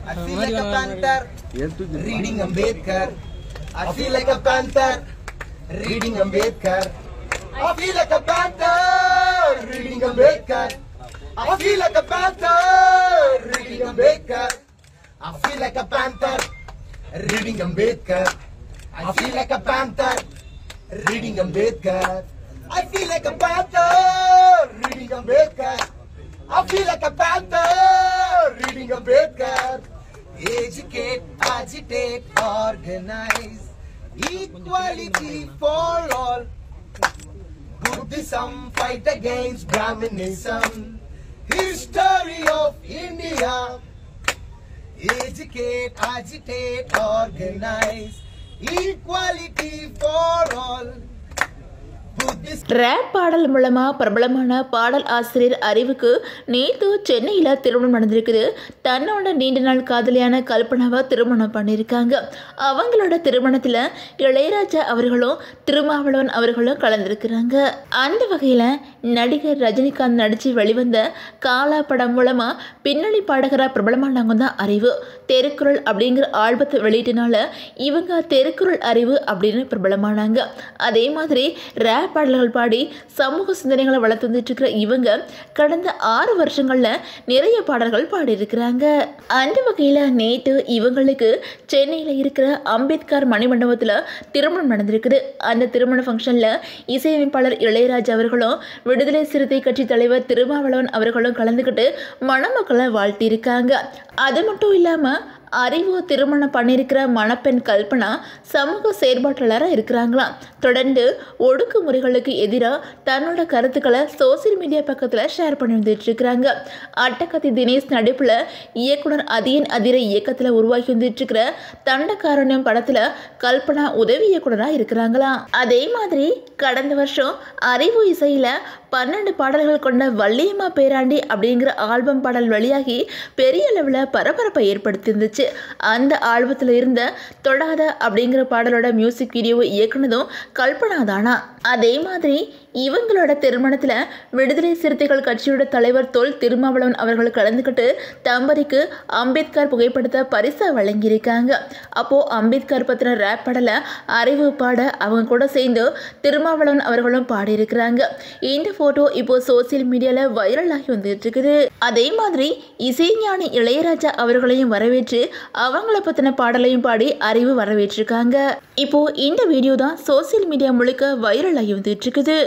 I feel like a panther reading Ambedkar. I feel like a panther reading Ambedkar. I feel like a panther reading Ambedkar. I feel like a panther reading Ambedkar. I feel like a panther reading Ambedkar. I feel like a panther reading Ambedkar. I feel like a panther reading Ambedkar. I feel like a panther reading Ambedkar. Educate, agitate, organize. Equality for all. Buddhism fight against Brahminism. History of India. Educate, agitate, organize. Equality for all. Rap பாடல் மூலமா பிரபலமான பாடல் ஆசிரியர் அறிவுக்கு நேத்து சென்னையில திருமணம் நடந்திருக்குது. தன்னோட நீண்ட நாள் காதலியான கல்பனாவை திருமணம் பண்ணியிருக்காங்க. அவங்களோட திருமணத்துல இளையராஜா அவர்களும் திருமாவளவன் அவர்களும் கலந்திருக்கிறாங்க. அந்த வகையில நடிகர் ரஜினிகாந்த் நடிச்சு வெளிவந்த காலா படம் மூலமா பின்னணி பாடகரா பிரபலமானவங்க தான் அறிவு. தெருக்குறள் அப்படிங்கிற ஆல்பத்தை வெளியிட்டனால இவங்க தெருக்குறள் அறிவு அப்படின்னு பிரபலமானாங்க. அதே மாதிரி ரேப் பாடல்கள் பாடி சமூக சிந்தனைகளை வளர்த்து வந்துட்டு இருக்கிற இவங்க கடந்த 6 வருஷங்கள்ல நிறைய பாடல்கள் பாடியிருக்கிறாங்க. அந்த வகையில நேற்று இவங்களுக்கு சென்னையில இருக்கிற அம்பேத்கர் மணிமண்டபத்துல திருமணம் நடந்திருக்குது. அந்த திருமண ஃபங்க்ஷன்ல இசையமைப்பாளர் இளையராஜா அவர்களும் விடுதலை சிறுத்தை கட்சி தலைவர் திருமாவளவன் அவர்களும் கலந்துக்கிட்டு மணமக்களை வாழ்த்தியிருக்காங்க. அது மட்டும் இல்லாம அறிவு திருமணம் பண்ணியிருக்கிற மணப்பெண் கல்பனா சமூக செயற்பாட்டாளராக இருக்கிறாங்களாம். தொடர்ந்து ஒடுக்குமுறைகளுக்கு எதிராக தன்னோட கருத்துக்களை சோசியல் மீடியா பக்கத்தில் ஷேர் பண்ணி வந்துட்டு இருக்கிறாங்க. அட்டகத்தி தினேஷ் நடிப்பில் இயக்குனர் அதியன் அதிர இயக்கத்தில் உருவாக்கி வந்துட்டு இருக்கிற தண்டகாரண்யம் படத்தில் கல்பனா உதவி இயக்குனராக இருக்கிறாங்களாம். அதே மாதிரி கடந்த வருஷம் அறிவு இசையில் 12 பாடல்கள் கொண்ட வள்ளியம்மா பேராண்டி அப்படிங்கிற ஆல்பம் பாடல் வெளியாகி பெரிய அளவில் பரபரப்பை ஏற்படுத்தியிருந்துச்சு. அந்த ஆல்பத்தில் இருந்த தொடாத அப்படிங்கிற பாடலோட மியூசிக் வீடியோவை இயக்குனதும் கல்பனா தானா. அதே மாதிரி இவங்களோட திருமணத்தில் விடுதலை சிறுத்தைகள் கட்சியோட தலைவர் தொல் திருமாவளவன் அவர்கள் கலந்துக்கிட்டு தம்பதிக்கு அம்பேத்கர் புகைப்படத்தை பரிசா வழங்கியிருக்காங்க. அப்போது அம்பேத்கர் பற்றின ரேப் பாடலை அறிவு பாட அவங்க கூட சேர்ந்து திருமாவளவன் அவர்களும் பாடியிருக்கிறாங்க. இந்த ஃபோட்டோ இப்போ சோசியல் மீடியாவில் வைரல் ஆகி வந்துட்டு இருக்குது. அதே மாதிரி இசைஞானி இளையராஜா அவர்களையும் வரவேற்று அவங்கள பற்றின பாடலையும் பாடி அறிவு வரவேற்றிருக்காங்க. இப்போ இந்த வீடியோ தான் சோசியல் மீடியா முழுக்க வைரல் ஆகி வந்துட்டு இருக்குது.